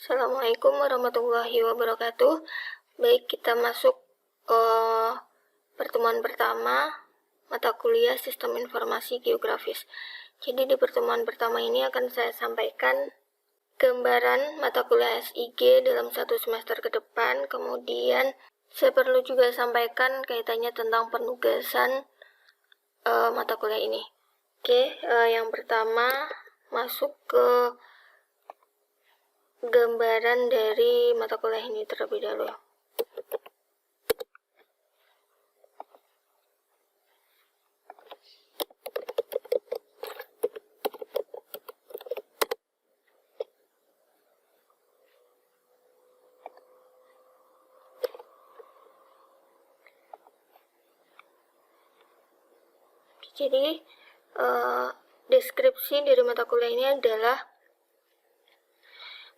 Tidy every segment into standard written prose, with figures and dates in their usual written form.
Assalamualaikum warahmatullahi wabarakatuh. Baik, kita masuk pertemuan pertama mata kuliah Sistem Informasi Geografis. Jadi di pertemuan pertama ini akan saya sampaikan gambaran mata kuliah SIG dalam 1 semester ke depan. Kemudian saya perlu juga sampaikan kaitannya tentang penugasan mata kuliah ini. Oke, yang pertama masuk ke gambaran dari mata kuliah ini terlebih dahulu. Jadi deskripsi dari mata kuliah ini adalah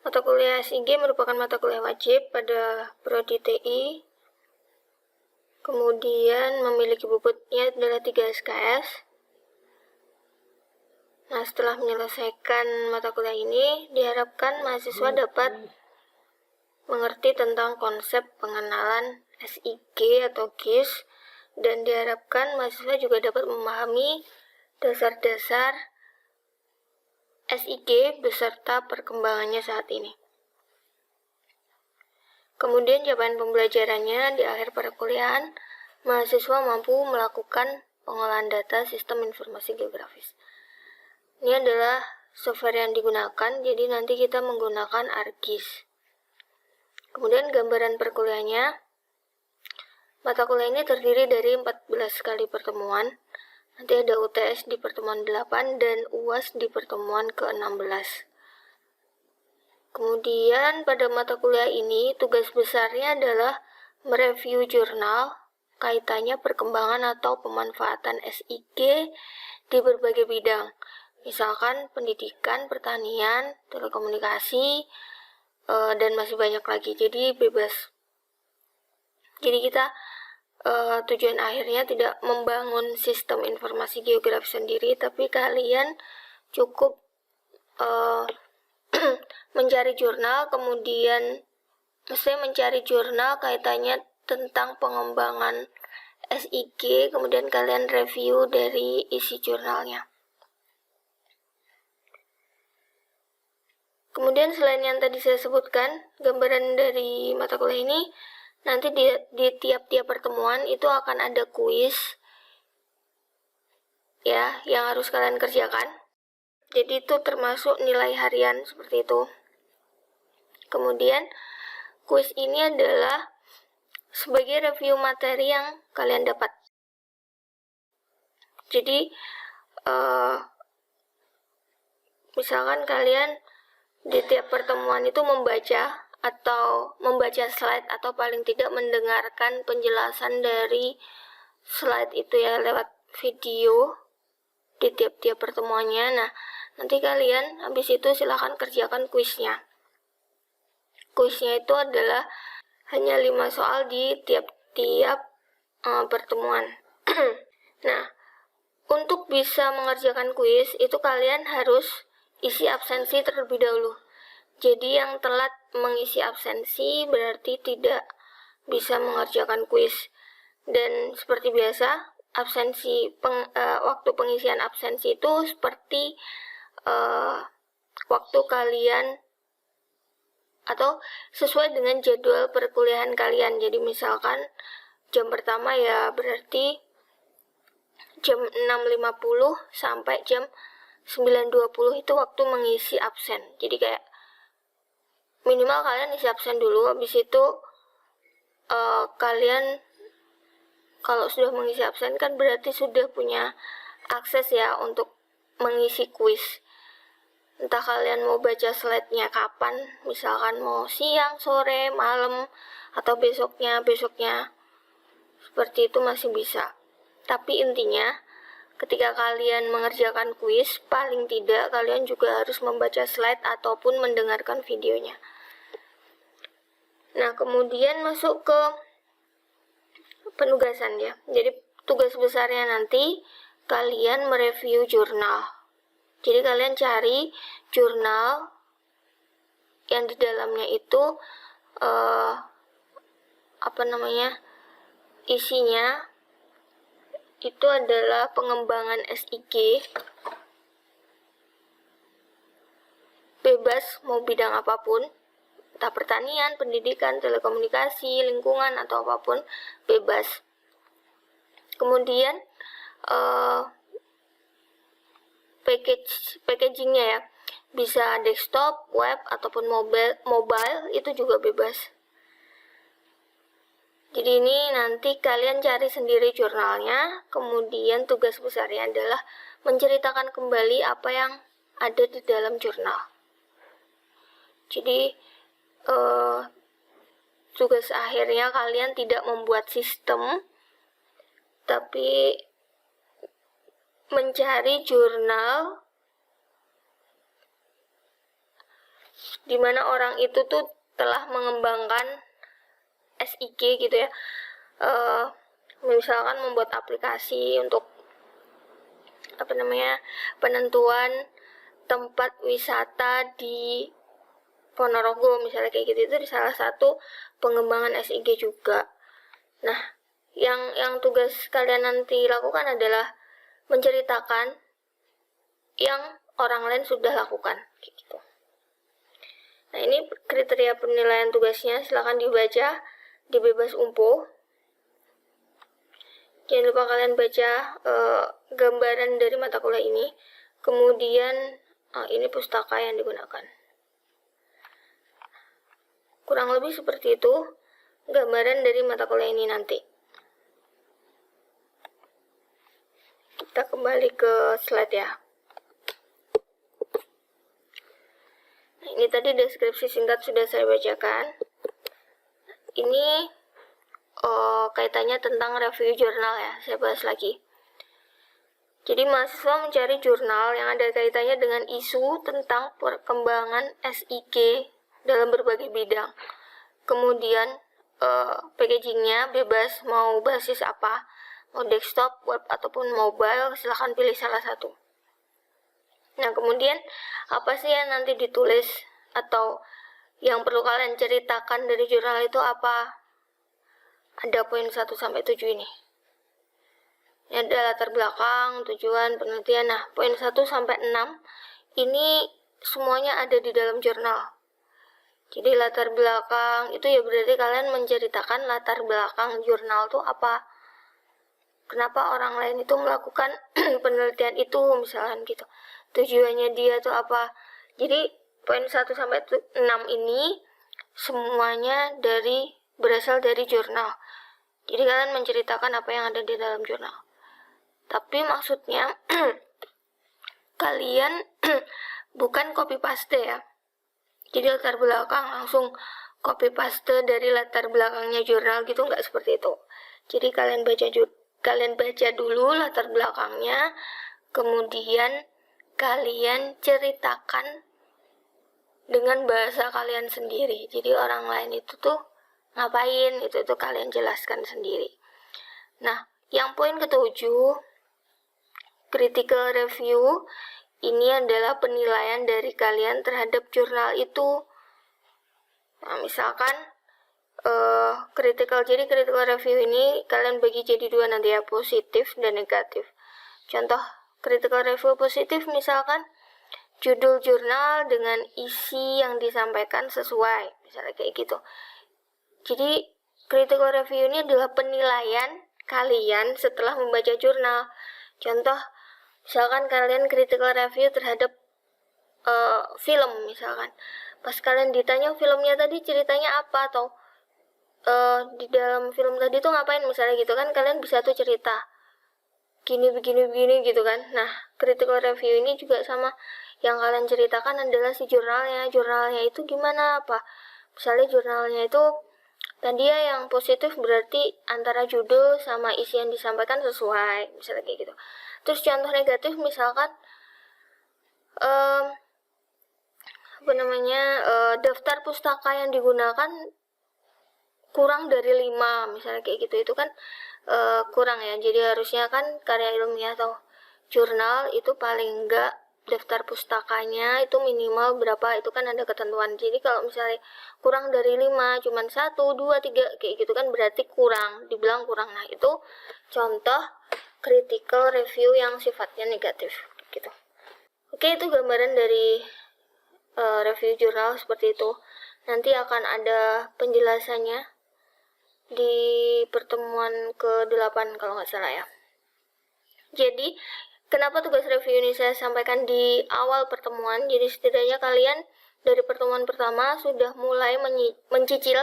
mata kuliah SIG merupakan mata kuliah wajib pada prodi TI, kemudian memiliki bobotnya adalah 3 SKS. Nah, setelah menyelesaikan mata kuliah ini, diharapkan mahasiswa dapat mengerti tentang konsep pengenalan SIG atau GIS, dan diharapkan mahasiswa juga dapat memahami dasar-dasar SIG beserta perkembangannya saat ini. Kemudian jawaban pembelajarannya di akhir perkuliahan, mahasiswa mampu melakukan pengolahan data sistem informasi geografis. Ini adalah software yang digunakan, jadi nanti kita menggunakan ArcGIS. Kemudian gambaran perkuliahannya, mata kuliah ini terdiri dari 14 kali pertemuan. Nanti ada UTS di pertemuan 8 dan UAS di pertemuan ke-16. Kemudian pada mata kuliah ini tugas besarnya adalah mereview jurnal kaitannya perkembangan atau pemanfaatan SIG di berbagai bidang. Misalkan pendidikan, pertanian, telekomunikasi, dan masih banyak lagi. Jadi bebas. Jadi kita tujuan akhirnya tidak membangun sistem informasi geografi sendiri, tapi kalian cukup mencari jurnal, kemudian mencari jurnal kaitannya tentang pengembangan SIG, kemudian kalian review dari isi jurnalnya. Kemudian selain yang tadi saya sebutkan, gambaran dari mata kuliah ini, nanti di tiap-tiap pertemuan itu akan ada kuis ya yang harus kalian kerjakan. Jadi itu termasuk nilai harian seperti itu. Kemudian kuis ini adalah sebagai review materi yang kalian dapat. Jadi misalkan kalian di tiap pertemuan itu membaca slide atau paling tidak mendengarkan penjelasan dari slide itu ya lewat video di tiap-tiap pertemuannya. Nah, nanti kalian habis itu silahkan kerjakan kuisnya. Kuisnya itu adalah hanya 5 soal di tiap-tiap pertemuan. Nah, untuk bisa mengerjakan kuis itu kalian harus isi absensi terlebih dahulu. Jadi yang telat mengisi absensi berarti tidak bisa mengerjakan kuis. Dan seperti biasa, waktu pengisian absensi itu seperti waktu kalian atau sesuai dengan jadwal perkuliahan kalian. Jadi misalkan jam pertama ya berarti jam 6.50 sampai jam 9.20 itu waktu mengisi absen. Jadi kayak minimal kalian isi absen dulu, habis itu kalian kalau sudah mengisi absen kan berarti sudah punya akses ya untuk mengisi kuis. Entah kalian mau baca slide-nya kapan, misalkan mau siang, sore, malam, atau besoknya, seperti itu masih bisa. Tapi intinya, ketika kalian mengerjakan kuis, paling tidak kalian juga harus membaca slide ataupun mendengarkan videonya. Nah, kemudian masuk ke penugasan ya. Jadi tugas besarnya nanti kalian mereview jurnal. Jadi kalian cari jurnal yang di dalamnya itu isinya itu adalah pengembangan SIG bebas, mau bidang apapun, entah pertanian, pendidikan, telekomunikasi, lingkungan, atau apapun, bebas. Kemudian packagingnya ya, bisa desktop, web, ataupun mobile itu juga bebas. Jadi ini nanti kalian cari sendiri jurnalnya, kemudian tugas besarnya adalah menceritakan kembali apa yang ada di dalam jurnal. Jadi tugas akhirnya kalian tidak membuat sistem, tapi mencari jurnal di mana orang itu tuh telah mengembangkan SIG gitu ya, misalkan membuat aplikasi untuk penentuan tempat wisata di Ponorogo misalnya kayak gitu, itu di salah satu pengembangan SIG juga. Nah, yang tugas kalian nanti lakukan adalah menceritakan yang orang lain sudah lakukan kayak gitu. Nah, ini kriteria penilaian tugasnya, silakan dibaca di Bebas Umpuh. Jangan lupa kalian baca gambaran dari mata kuliah ini. Kemudian ini pustaka yang digunakan. Kurang lebih seperti itu gambaran dari mata kuliah ini nanti. Kita kembali ke slide ya. Nah, ini tadi deskripsi singkat sudah saya bacakan. Ini kaitannya tentang review jurnal ya, saya bahas lagi. Jadi mahasiswa mencari jurnal yang ada kaitannya dengan isu tentang perkembangan SIG dalam berbagai bidang. Kemudian packagingnya bebas, mau basis apa, mau desktop, web, ataupun mobile, silahkan pilih salah satu. Nah, kemudian apa sih yang nanti ditulis atau yang perlu kalian ceritakan dari jurnal itu apa? Ada poin 1-7 ini. Ini ada latar belakang, tujuan, penelitian. Nah, poin 1-6 ini semuanya ada di dalam jurnal. Jadi latar belakang itu ya berarti kalian menceritakan latar belakang jurnal itu apa. Kenapa orang lain itu melakukan penelitian itu misalkan gitu. Tujuannya dia tuh apa. Jadi poin 1-6 ini semuanya berasal dari jurnal. Jadi kalian menceritakan apa yang ada di dalam jurnal. Tapi maksudnya kalian bukan copy paste ya. Jadi latar belakang langsung copy paste dari latar belakangnya jurnal gitu, nggak seperti itu. Jadi kalian baca dulu latar belakangnya, kemudian kalian ceritakan dengan bahasa kalian sendiri. Jadi orang lain itu tuh ngapain, itu kalian jelaskan sendiri. Nah, yang poin ke-7, critical review, ini adalah penilaian dari kalian terhadap jurnal itu. Nah, misalkan critical review ini kalian bagi jadi 2 nanti ya, positif dan negatif. Contoh critical review positif misalkan judul jurnal dengan isi yang disampaikan sesuai, misalnya kayak gitu. Jadi critical review ini adalah penilaian kalian setelah membaca jurnal. Contoh, misalkan kalian critical review terhadap film misalkan. Pas kalian ditanya filmnya tadi ceritanya apa, atau di dalam film tadi tuh ngapain misalnya gitu kan, kalian bisa tuh cerita begini gitu kan. Nah, critical review ini juga sama, yang kalian ceritakan adalah si jurnalnya itu gimana, apa misalnya jurnalnya itu tadi ya yang positif berarti antara judul sama isi yang disampaikan sesuai, misalnya kayak gitu. Terus contoh negatif misalkan daftar pustaka yang digunakan kurang dari 5 misalnya kayak gitu, itu kan kurang ya. Jadi harusnya kan karya ilmiah atau jurnal itu paling enggak daftar pustakanya itu minimal berapa, itu kan ada ketentuan. Jadi kalau misalnya kurang dari 5, cuman 1, 2, 3 kayak gitu kan berarti kurang, dibilang kurang. Nah, itu contoh critical review yang sifatnya negatif gitu. Oke, itu gambaran dari review jurnal seperti itu. Nanti akan ada penjelasannya di pertemuan ke-8 kalau nggak salah ya. Jadi, kenapa tugas review ini saya sampaikan di awal pertemuan? Jadi setidaknya kalian dari pertemuan pertama sudah mulai mencicil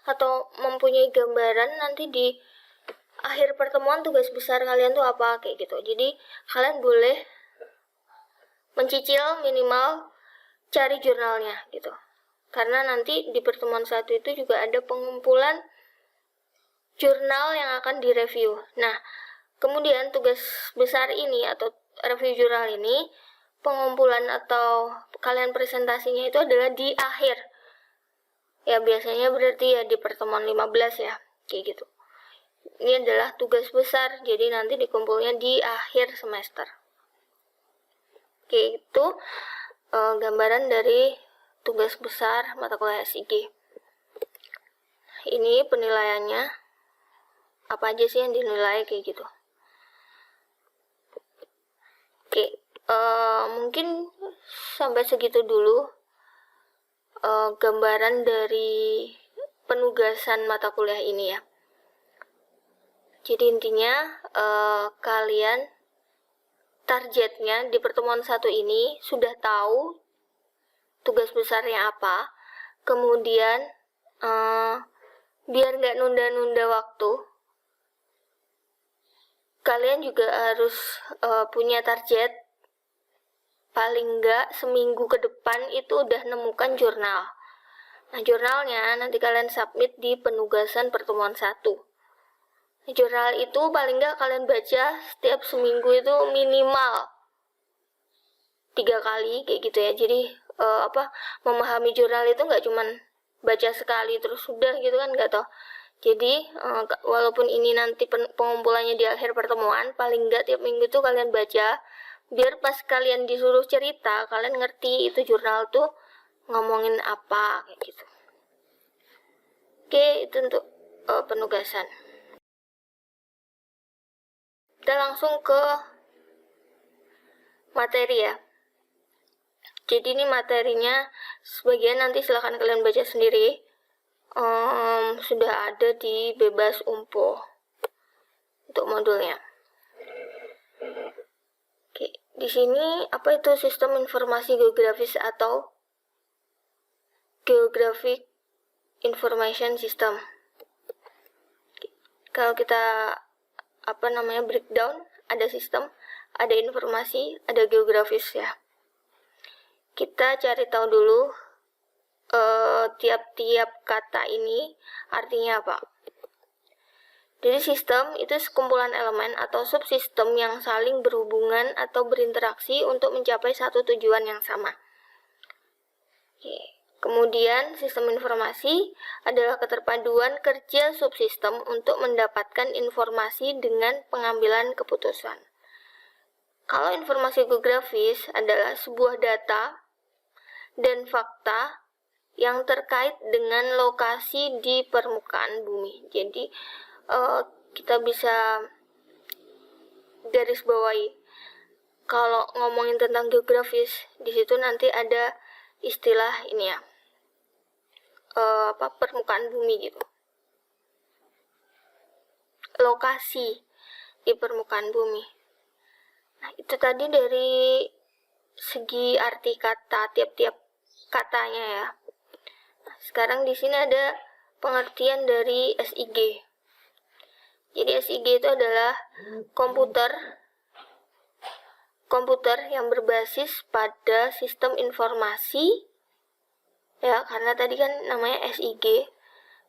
atau mempunyai gambaran nanti di akhir pertemuan tugas besar kalian tuh apa kayak gitu. Jadi kalian boleh mencicil minimal cari jurnalnya gitu. Karena nanti di pertemuan 1 itu juga ada pengumpulan jurnal yang akan direview. Nah, kemudian tugas besar ini atau review jurnal ini, pengumpulan atau kalian presentasinya itu adalah di akhir. Ya biasanya berarti ya di pertemuan 15 ya, kayak gitu. Ini adalah tugas besar, jadi nanti dikumpulnya di akhir semester. Oke, itu gambaran dari tugas besar mata kuliah SIG. Ini penilaiannya, apa aja sih yang dinilai kayak gitu. Oke, mungkin sampai segitu dulu gambaran dari penugasan mata kuliah ini ya. Jadi intinya kalian targetnya di pertemuan 1 ini sudah tahu tugas besarnya apa. Kemudian biar nggak nunda-nunda waktu, kalian juga harus punya target paling nggak seminggu ke depan itu udah nemukan jurnal. Nah, jurnalnya nanti kalian submit di penugasan pertemuan 1. Nah, jurnal itu paling nggak kalian baca setiap seminggu itu minimal 3 kali kayak gitu ya. Jadi memahami jurnal itu nggak cuman baca sekali terus sudah gitu kan, nggak toh. Jadi walaupun ini nanti pengumpulannya di akhir pertemuan, paling nggak tiap minggu tuh kalian baca, biar pas kalian disuruh cerita, kalian ngerti itu jurnal tuh ngomongin apa, kayak gitu. Oke, itu untuk penugasan. Kita langsung ke materi ya. Jadi ini materinya, sebagian nanti silahkan kalian baca sendiri. Sudah ada di Bebas Umpo untuk modulnya. Oke, di sini apa itu sistem informasi geografis atau Geographic Information System? Kalau kita breakdown, ada sistem, ada informasi, ada geografis ya. Kita cari tahu dulu tiap-tiap kata ini artinya apa. Jadi sistem itu sekumpulan elemen atau subsistem yang saling berhubungan atau berinteraksi untuk mencapai satu tujuan yang sama. Oke. Kemudian sistem informasi adalah keterpaduan kerja subsistem untuk mendapatkan informasi dengan pengambilan keputusan. Kalau informasi geografis adalah sebuah data dan fakta yang terkait dengan lokasi di permukaan bumi. Jadi kita bisa garis bawahi kalau ngomongin tentang geografis, di situ nanti ada istilah ini ya, permukaan bumi gitu, lokasi di permukaan bumi. Nah, itu tadi dari segi arti kata, tiap-tiap katanya ya. Nah, sekarang di sini ada pengertian dari SIG. Jadi SIG itu adalah komputer yang berbasis pada sistem informasi ya, karena tadi kan namanya SIG.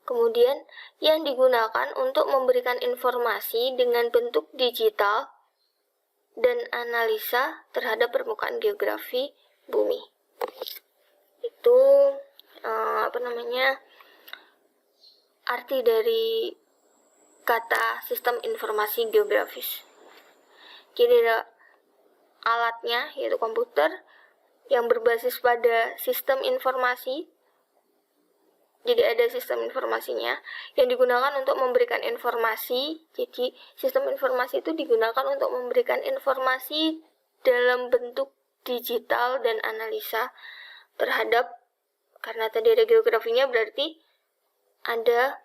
Kemudian yang digunakan untuk memberikan informasi dengan bentuk digital dan analisa terhadap permukaan geografi bumi. Itu arti dari kata sistem informasi geografis. Jadi alatnya, yaitu komputer yang berbasis pada sistem informasi. Jadi ada sistem informasinya yang digunakan untuk memberikan informasi. Jadi sistem informasi itu digunakan untuk memberikan informasi dalam bentuk digital dan analisa terhadap, karena tadi ada geografinya, berarti ada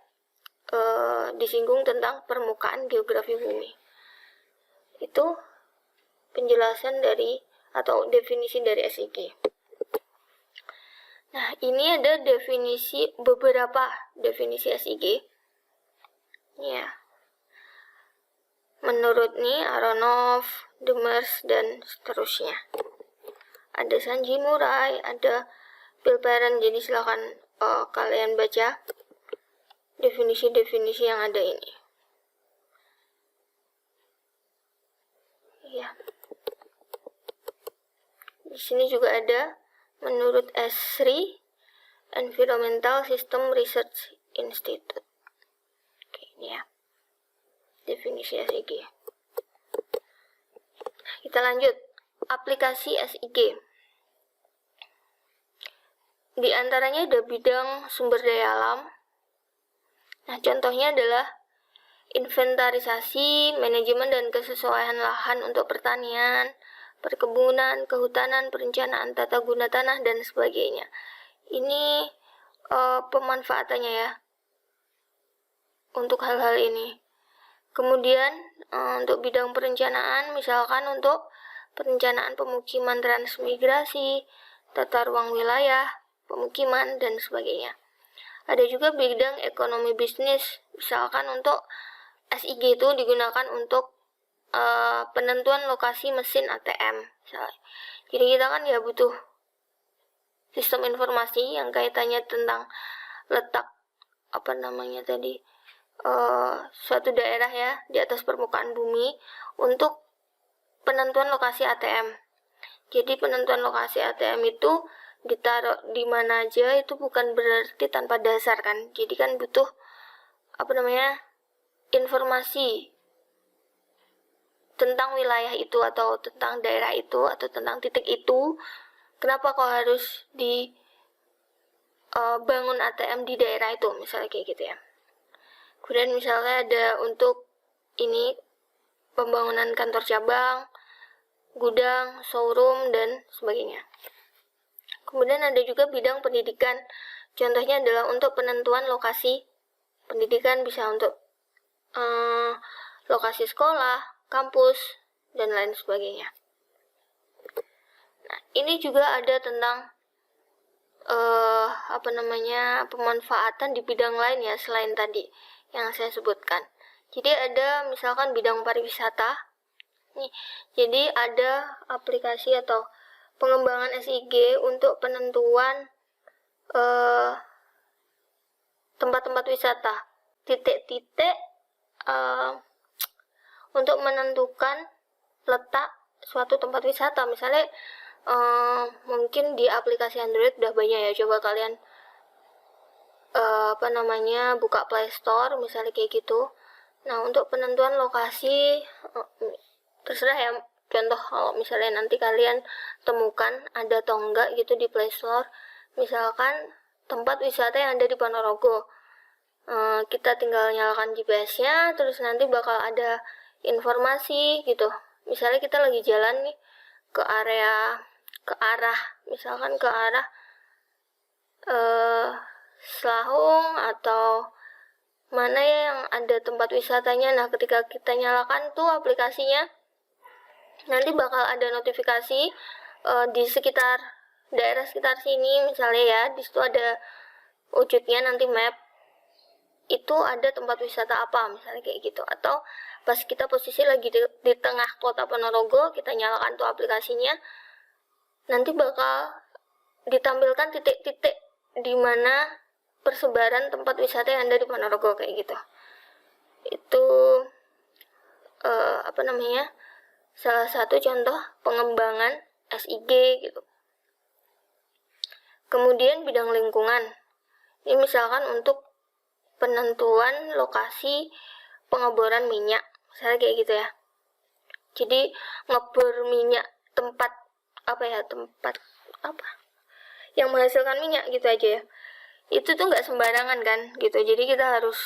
disinggung tentang permukaan geografi bumi. Itu penjelasan dari atau definisi dari SIG. Nah, ini ada beberapa definisi SIG. Ya. Menurut Aronov, Demers, dan seterusnya. Ada Sanji Murai, ada Bill Perrin, jadi silakan kalian baca definisi-definisi yang ada ini. Ya. Di sini juga ada menurut ESRI, Environmental System Research Institute. Oke, ini ya. Definisi SIG. Kita lanjut. Aplikasi SIG. Di antaranya ada bidang sumber daya alam. Nah, contohnya adalah inventarisasi, manajemen dan kesesuaian lahan untuk pertanian, perkebunan, kehutanan, perencanaan tata guna tanah, dan sebagainya. Ini pemanfaatannya ya untuk hal-hal ini. Kemudian untuk bidang perencanaan, misalkan untuk perencanaan pemukiman transmigrasi, tata ruang wilayah, pemukiman, dan sebagainya. Ada juga bidang ekonomi bisnis, misalkan untuk SIG itu digunakan untuk penentuan lokasi mesin ATM misalnya. Jadi kita kan ya butuh sistem informasi yang kaitannya tentang letak suatu daerah ya di atas permukaan bumi untuk penentuan lokasi ATM. Jadi penentuan lokasi ATM itu ditaruh di mana aja itu bukan berarti tanpa dasar kan. Jadi kan butuh informasi tentang wilayah itu atau tentang daerah itu atau tentang titik itu. Kenapa kok harus bangun ATM di daerah itu, misalnya kayak gitu ya. Kemudian misalnya ada untuk ini pembangunan kantor cabang, gudang, showroom, dan sebagainya. Kemudian ada juga bidang pendidikan. Contohnya adalah untuk penentuan lokasi pendidikan, bisa untuk lokasi sekolah, kampus, dan lain sebagainya. Nah, ini juga ada tentang pemanfaatan di bidang lain ya selain tadi yang saya sebutkan. Jadi ada misalkan bidang pariwisata. Nih, jadi ada aplikasi atau pengembangan SIG untuk penentuan tempat-tempat wisata, titik-titik untuk menentukan letak suatu tempat wisata. Misalnya mungkin di aplikasi Android udah banyak ya, coba kalian buka Play Store misalnya kayak gitu. Nah, untuk penentuan lokasi terserah ya, contoh kalau misalnya nanti kalian temukan ada atau enggak gitu di Play Store, misalkan tempat wisata yang ada di Ponorogo, kita tinggal nyalakan GPS-nya, terus nanti bakal ada informasi gitu. Misalnya kita lagi jalan nih ke arah Selahung atau mana ya yang ada tempat wisatanya. Nah, ketika kita nyalakan tuh aplikasinya, nanti bakal ada notifikasi di sekitar daerah sekitar sini misalnya ya, di situ ada wujudnya nanti map itu ada tempat wisata apa misalnya kayak gitu. Atau pas kita posisi lagi di tengah kota Ponorogo, kita nyalakan tuh aplikasinya, nanti bakal ditampilkan titik-titik di mana persebaran tempat wisata yang ada di Ponorogo kayak gitu. Itu salah satu contoh pengembangan SIG gitu. Kemudian bidang lingkungan. Ini misalkan untuk penentuan lokasi pengeboran minyak, misalnya kayak gitu ya. Jadi ngebor minyak tempat yang menghasilkan minyak gitu aja ya. Itu tuh nggak sembarangan kan gitu. Jadi kita harus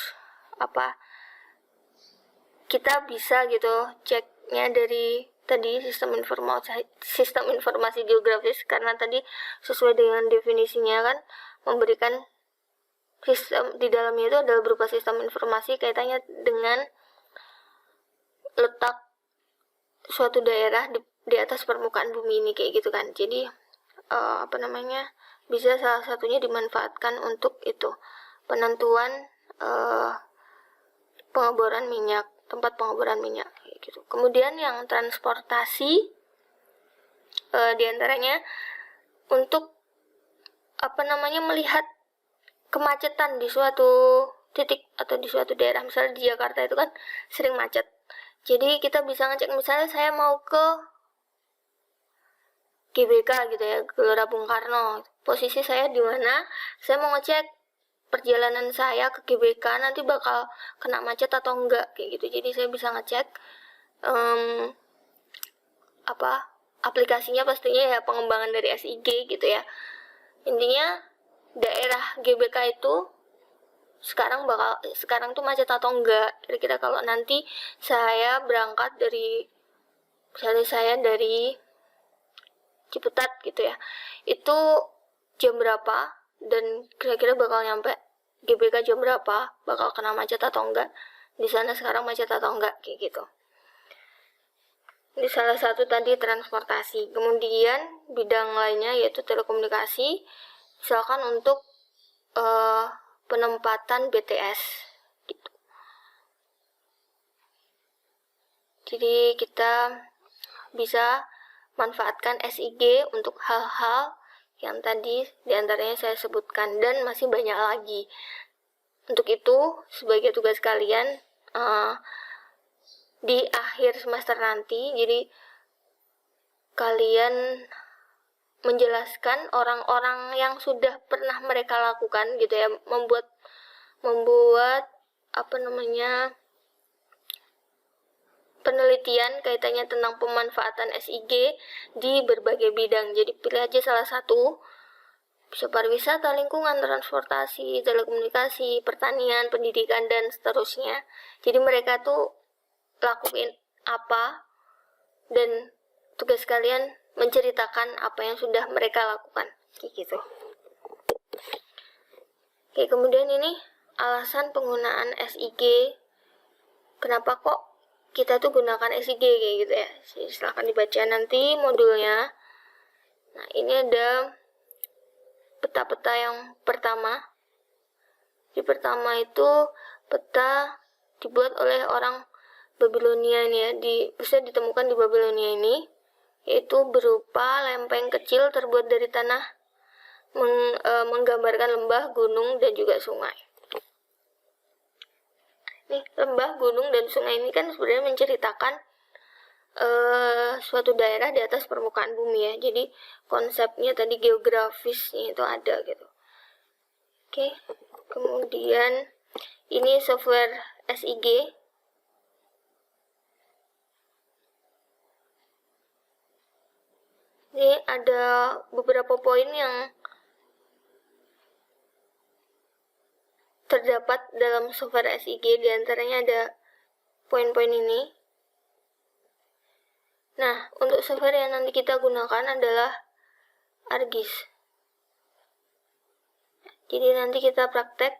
kita bisa gitu ceknya dari tadi sistem informasi geografis, karena tadi sesuai dengan definisinya kan memberikan sistem di dalamnya itu adalah berupa sistem informasi kaitannya dengan letak suatu daerah di atas permukaan bumi ini kayak gitu kan. Jadi bisa salah satunya dimanfaatkan untuk itu penentuan pengeboran minyak, tempat pengeboran minyak kayak gitu. Kemudian yang transportasi diantaranya untuk melihat kemacetan di suatu titik atau di suatu daerah. Misalnya di Jakarta itu kan sering macet, jadi kita bisa ngecek, misalnya saya mau ke GBK gitu ya, Gelora Bung Karno, posisi saya di mana, saya mau ngecek perjalanan saya ke GBK nanti bakal kena macet atau enggak kayak gitu. Jadi saya bisa ngecek aplikasinya pastinya ya pengembangan dari SIG gitu ya. Intinya daerah GBK itu sekarang tuh macet atau enggak. Kira-kira kalau nanti saya berangkat dari, misalnya saya dari Ciputat gitu ya, itu jam berapa dan kira-kira bakal nyampe GBK jam berapa, bakal kena macet atau enggak, di sana sekarang macet atau enggak kayak gitu. Ini salah satu tadi transportasi. Kemudian bidang lainnya yaitu telekomunikasi, misalkan untuk penempatan BTS gitu. Jadi kita bisa manfaatkan SIG untuk hal-hal yang tadi diantaranya saya sebutkan dan masih banyak lagi. Untuk itu sebagai tugas kalian di akhir semester nanti, jadi kalian menjelaskan orang-orang yang sudah pernah mereka lakukan gitu ya, membuat penelitian kaitannya tentang pemanfaatan SIG di berbagai bidang. Jadi pilih aja salah satu, bisa pariwisata, lingkungan, transportasi, telekomunikasi, pertanian, pendidikan, dan seterusnya. Jadi mereka tuh lakuin apa, dan tugas kalian menceritakan apa yang sudah mereka lakukan kayak gitu. Oke, kemudian ini alasan penggunaan SIG. Kenapa kok kita tuh gunakan SIG kayak gitu ya. Silahkan dibaca nanti modulnya. Nah, ini ada peta-peta yang pertama. Di pertama itu peta dibuat oleh orang Babilonia nih ya, bisa ditemukan di Babilonia ini, yaitu berupa lempeng kecil terbuat dari tanah, menggambarkan lembah, gunung, dan juga sungai. Nih, lembah, gunung, dan sungai ini kan sebenarnya menceritakan suatu daerah di atas permukaan bumi ya. Jadi konsepnya tadi geografisnya itu ada gitu. Oke, kemudian ini software SIG. Ini ada beberapa poin yang terdapat dalam software SIG, diantaranya ada poin-poin ini. Nah, untuk software yang nanti kita gunakan adalah ArcGIS. Jadi nanti kita praktek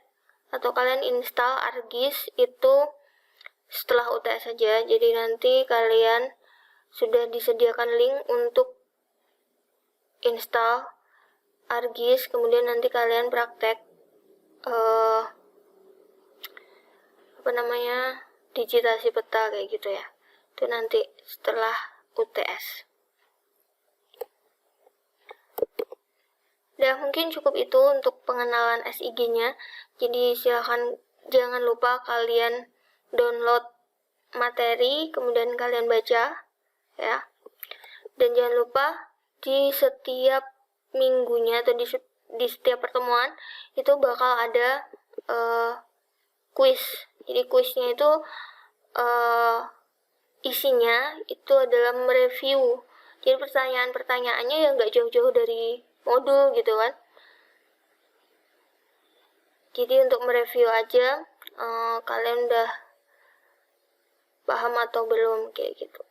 atau kalian install ArcGIS itu setelah UTS saja. Jadi nanti kalian sudah disediakan link untuk install ArcGIS, kemudian nanti kalian praktek digitasi peta kayak gitu ya. Itu nanti setelah UTS. Dan mungkin cukup itu untuk pengenalan SIG-nya. Jadi silahkan jangan lupa kalian download materi, kemudian kalian baca ya. Dan jangan lupa di setiap minggunya atau di setiap pertemuan itu bakal ada kuis. Jadi kuisnya itu isinya itu adalah mereview Jadi pertanyaan-pertanyaannya ya nggak jauh-jauh dari modul gitu kan. Jadi untuk mereview aja, kalian udah paham atau belum kayak gitu.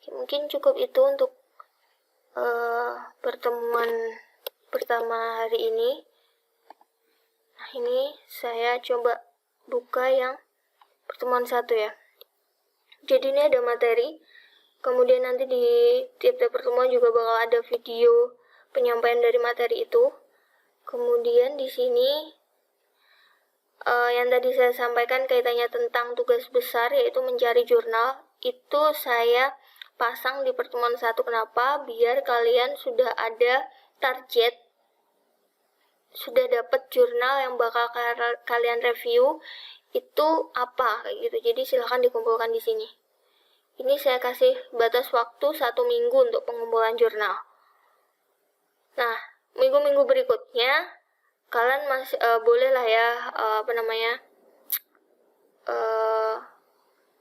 Oke, mungkin cukup itu untuk pertemuan pertama hari ini. Nah, ini saya coba buka yang pertemuan 1 ya. Jadi ini ada materi, kemudian nanti di tiap-tiap pertemuan juga bakal ada video penyampaian dari materi itu. Kemudian di sini yang tadi saya sampaikan kaitannya tentang tugas besar, yaitu mencari jurnal, itu saya pasang di pertemuan 1. Kenapa? Biar kalian sudah ada target, sudah dapat jurnal yang bakal kalian review itu apa kayak gitu. Jadi silahkan dikumpulkan di sini. Ini saya kasih batas waktu 1 minggu untuk pengumpulan jurnal. Nah, minggu-minggu berikutnya kalian masih boleh lah ya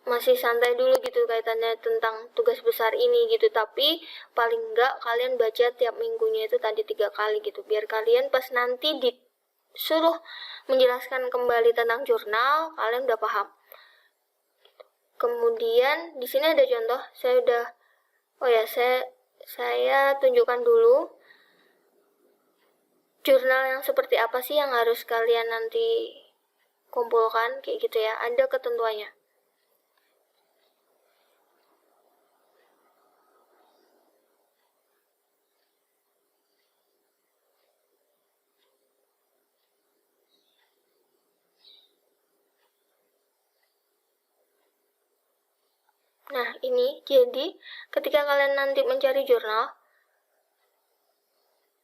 masih santai dulu gitu kaitannya tentang tugas besar ini gitu. Tapi paling enggak kalian baca tiap minggunya itu tadi 3 kali gitu, biar kalian pas nanti disuruh menjelaskan kembali tentang jurnal kalian udah paham. Kemudian di sini ada contoh, saya tunjukkan dulu jurnal yang seperti apa sih yang harus kalian nanti kumpulkan kayak gitu ya, ada ketentuannya. Nah, ini jadi ketika kalian nanti mencari jurnal,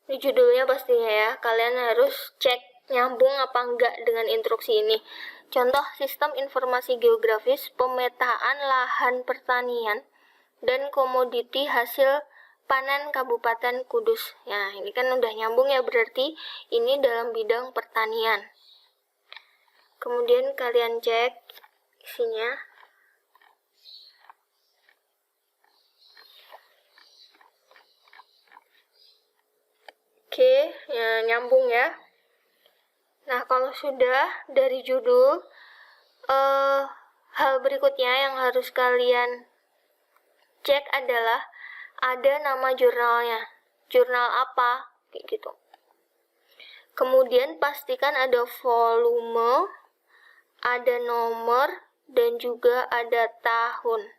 di judulnya pastinya ya, kalian harus cek nyambung apa enggak dengan instruksi ini. Contoh, sistem informasi geografis, pemetaan lahan pertanian, dan komoditi hasil panen Kabupaten Kudus. Nah, ini kan udah nyambung ya, berarti ini dalam bidang pertanian. Kemudian kalian cek isinya. Oke, ya, nyambung ya. Nah, kalau sudah dari judul, hal berikutnya yang harus kalian cek adalah ada nama jurnalnya. Jurnal apa? Kayak gitu. Kemudian pastikan ada volume, ada nomor, dan juga ada tahun.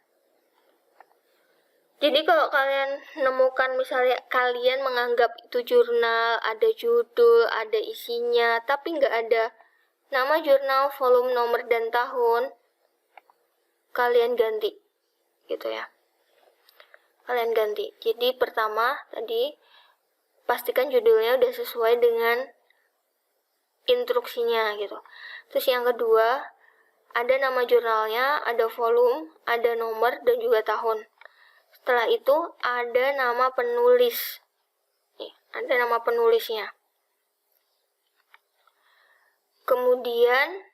Jadi kalau kalian nemukan misalnya kalian menganggap itu jurnal, ada judul, ada isinya, tapi nggak ada nama jurnal, volume, nomor, dan tahun, kalian ganti. Gitu ya. Kalian ganti. Jadi pertama tadi, pastikan judulnya udah sesuai dengan instruksinya gitu. Terus yang kedua, ada nama jurnalnya, ada volume, ada nomor, dan juga tahun. Setelah itu ada nama penulis. Nih, ada nama penulisnya. Kemudian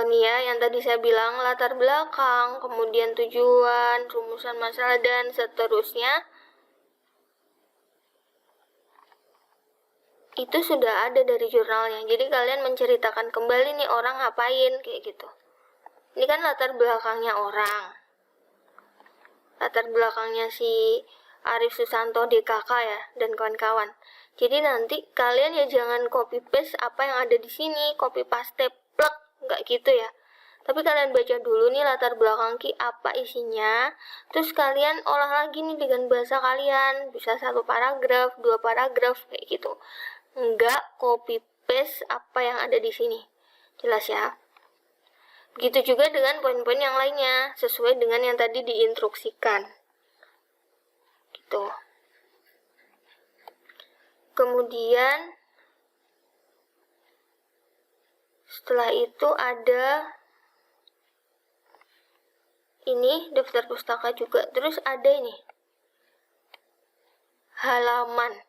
nih ya, yang tadi saya bilang latar belakang, kemudian tujuan, rumusan masalah, dan seterusnya. Itu sudah ada dari jurnalnya. Jadi kalian menceritakan kembali nih orang ngapain kayak gitu. Ini kan latar belakangnya orang. Latar belakangnya si Arif Susanto DKK ya dan kawan-kawan. Jadi nanti kalian ya jangan copy paste apa yang ada di sini, copy paste plek, nggak gitu ya. Tapi kalian baca dulu nih latar belakang apa isinya, terus kalian olah lagi nih dengan bahasa kalian, bisa 1 paragraf, 2 paragraf kayak gitu. Nggak copy paste apa yang ada di sini. Jelas ya? Begitu juga dengan poin-poin yang lainnya, sesuai dengan yang tadi diinstruksikan. Gitu. Kemudian, setelah itu ada ini, daftar pustaka juga. Terus ada ini, halaman.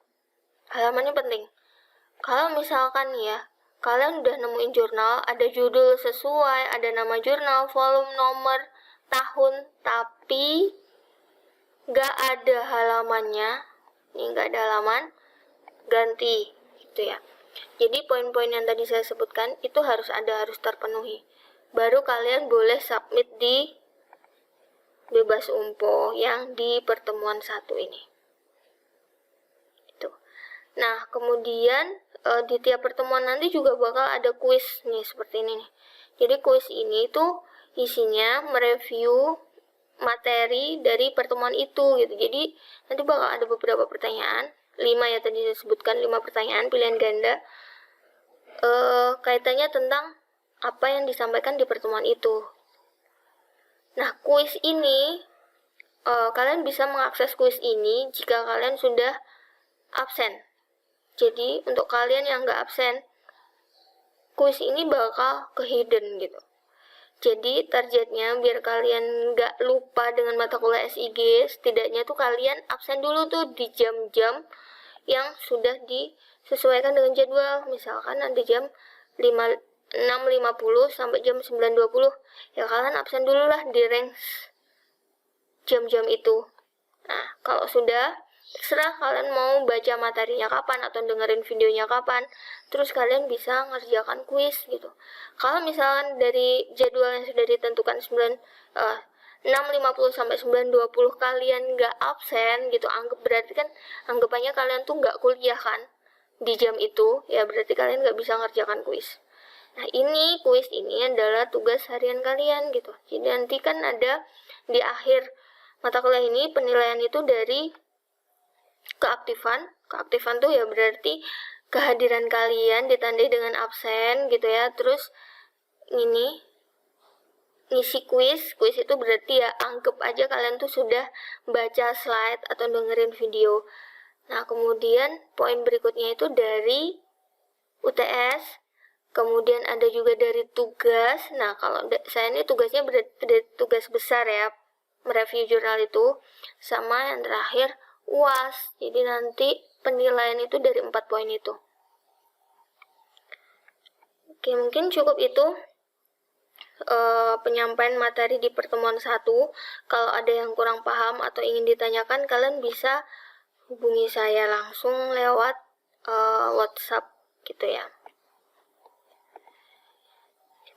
Halamannya penting. Kalau misalkan ya, kalian udah nemuin jurnal, ada judul sesuai, ada nama jurnal, volume, nomor, tahun, tapi nggak ada halamannya, ini nggak ada halaman, ganti gitu ya. Jadi poin-poin yang tadi saya sebutkan itu harus terpenuhi. Baru kalian boleh submit di bebas umpo yang di pertemuan 1 ini. Gitu. Nah, kemudian di tiap pertemuan nanti juga bakal ada kuis nih seperti ini nih. Jadi kuis ini tuh isinya mereview materi dari pertemuan itu gitu. Jadi nanti bakal ada beberapa pertanyaan, 5 ya tadi saya sebutkan, 5 pertanyaan pilihan ganda kaitannya tentang apa yang disampaikan di pertemuan itu. Nah, kuis ini kalian bisa mengakses kuis ini jika kalian sudah absen. Jadi untuk kalian yang nggak absen, kuis ini bakal ke hidden gitu. Jadi targetnya biar kalian nggak lupa dengan mata kuliah SIG, setidaknya tuh kalian absen dulu tuh di jam-jam yang sudah disesuaikan dengan jadwal. Misalkan nanti jam 6.50 sampai jam 9.20. Ya kalian absen dulu lah di range jam-jam itu. Nah, kalau sudah, terserah kalian mau baca materinya kapan atau dengerin videonya kapan, terus kalian bisa ngerjakan kuis gitu. Kalau misalkan dari jadwal yang sudah ditentukan 6.50 sampai 9.20 kalian nggak absen gitu, berarti kan anggapannya kalian tuh nggak kuliah kan di jam itu, ya berarti kalian nggak bisa ngerjakan kuis. Nah, ini kuis ini adalah tugas harian kalian gitu. Jadi nanti kan ada di akhir mata kuliah ini penilaian itu dari keaktifan tuh ya berarti kehadiran kalian ditandai dengan absen gitu ya. Terus ini ngisi kuis itu berarti ya anggap aja kalian tuh sudah baca slide atau dengerin video. Nah, kemudian poin berikutnya itu dari UTS, kemudian ada juga dari tugas. Nah, kalau saya ini tugasnya berarti tugas besar ya, mereview jurnal itu, sama yang terakhir UAS. Jadi nanti penilaian itu dari 4 poin itu. Oke, mungkin cukup itu penyampaian materi di pertemuan 1. Kalau ada yang kurang paham atau ingin ditanyakan, kalian bisa hubungi saya langsung lewat WhatsApp gitu ya.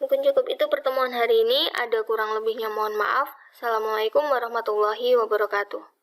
Mungkin cukup itu pertemuan hari ini. Ada kurang lebihnya mohon maaf. Assalamualaikum warahmatullahi wabarakatuh.